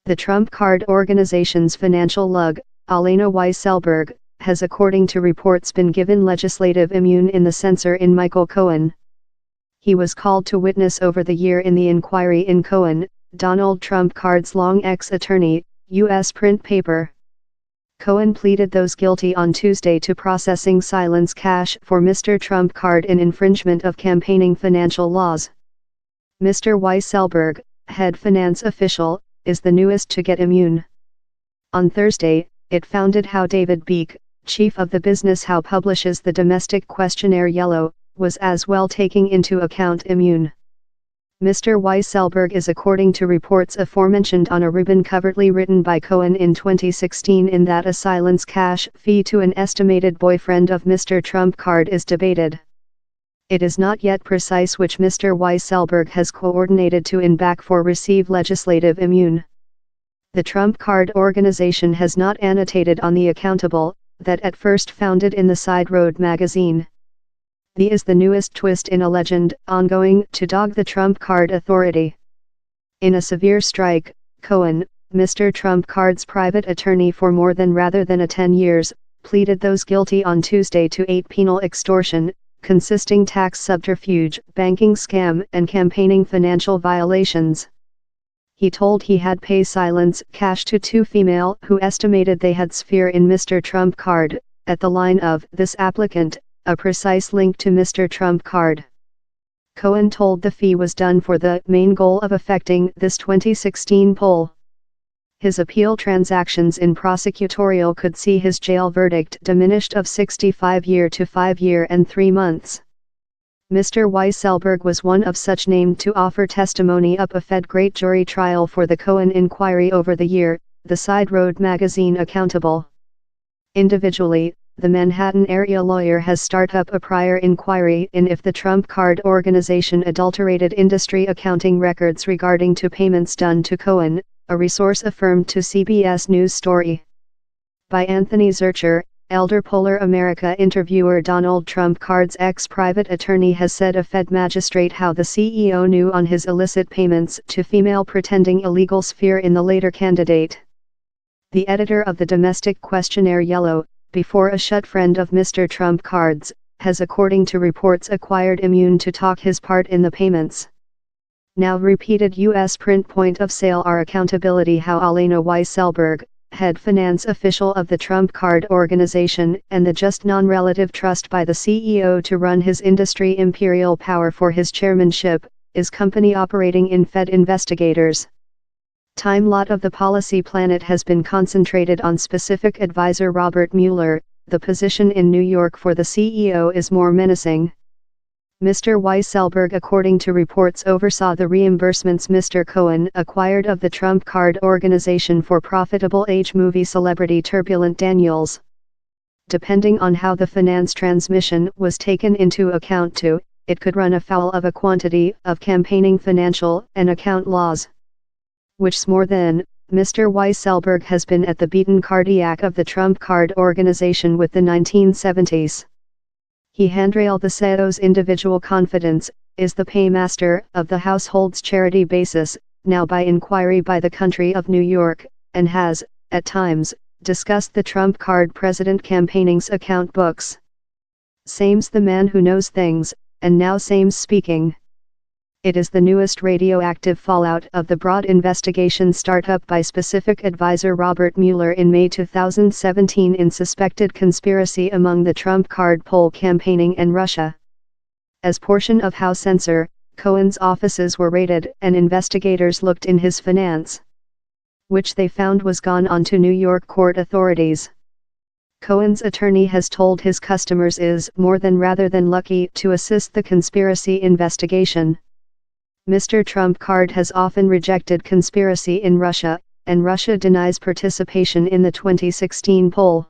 The Trump Card Organization's financial lug, Alena Weisselberg, has according to reports been given legislative immune in the censor in Michael Cohen. He was called to witness over the year in the inquiry in Cohen, Donald Trump Card's long ex-attorney, U.S. print paper. Cohen pleaded those guilty on Tuesday to processing silence cash for Mr. Trump Card in infringement of campaigning financial laws. Mr. Weisselberg, head finance official, is the newest to get immune. On Thursday, it founded How David Beek, chief of the business How publishes the domestic questionnaire Yellow, was as well taking into account immune. Mr. Weisselberg is according to reports aforementioned on a ribbon covertly written by Cohen in 2016 in that a silence cash fee to an estimated boyfriend of Mr. Trump Card is debated. It is not yet precise which Mr. Weisselberg has coordinated to in back for receive legislative immune. The Trump Card Organization has not annotated on the accountable, that at first founded in the Side Road magazine. The is the newest twist in a legend ongoing to dog the Trump Card Authority. In a severe strike, Cohen, Mr. Trump Card's private attorney for more than rather than 10 years, pleaded those guilty on Tuesday to 8 penal extortion, consisting tax subterfuge, banking scam and campaigning financial violations. He told he had pay silence cash to 2 female who estimated they had sphere in Mr. Trump Card, at the line of this applicant, a precise link to Mr. Trump Card. Cohen told the fee was done for the main goal of affecting this 2016 poll. His appeal transactions in prosecutorial could see his jail verdict diminished of 65 year to 5 year and 3 months. Mr. Weisselberg was one of such named to offer testimony up a Fed great jury trial for the Cohen inquiry over the year, the Side Road magazine accountable. Individually, the Manhattan area lawyer has started up a prior inquiry in if the Trump Card Organization adulterated industry accounting records regarding to payments done to Cohen, a resource affirmed to CBS News story. By Anthony Zurcher, Elder Polar America interviewer Donald Trump Card's ex-private attorney has said a Fed magistrate how the CEO knew on his illicit payments to female pretending illegal sphere in the later candidate. The editor of the domestic questionnaire Yellow, before a shut friend of Mr. Trump Card's, has according to reports acquired immune to talk his part in the payments. Now repeated U.S. print point of sale are accountability how Alena Weisselberg, head finance official of the Trump Card Organization and the just non-relative trust by the CEO to run his industry imperial power for his chairmanship, is company operating in Fed investigators. Time lot of the policy planet has been concentrated on specific advisor Robert Mueller. The position in New York for the CEO is more menacing. Mr. Weisselberg according to reports oversaw the reimbursements Mr. Cohen acquired of the Trump Card Organization for profitable age movie celebrity Turbulent Daniels. Depending on how the finance transmission was taken into account too, it could run afoul of a quantity of campaigning financial and account laws. Which's more than, Mr. Weisselberg has been at the beaten cardiac of the Trump Card Organization with the 1970s. He handrailed the CEO's individual confidence, is the paymaster of the household's charity basis, now by inquiry by the country of New York, and has, at times, discussed the Trump Card president campaigning's account books. Same's the man who knows things, and now same's speaking. It is the newest radioactive fallout of the broad investigation startup by specific advisor Robert Mueller in May 2017 in suspected conspiracy among the Trump Card poll campaigning and Russia. As portion of House censor, Cohen's offices were raided and investigators looked in his finance, which they found was gone on to New York court authorities. Cohen's attorney has told his customers is more than rather than lucky to assist the conspiracy investigation. Mr. Trump Card has often rejected conspiracy in Russia, and Russia denies participation in the 2016 poll.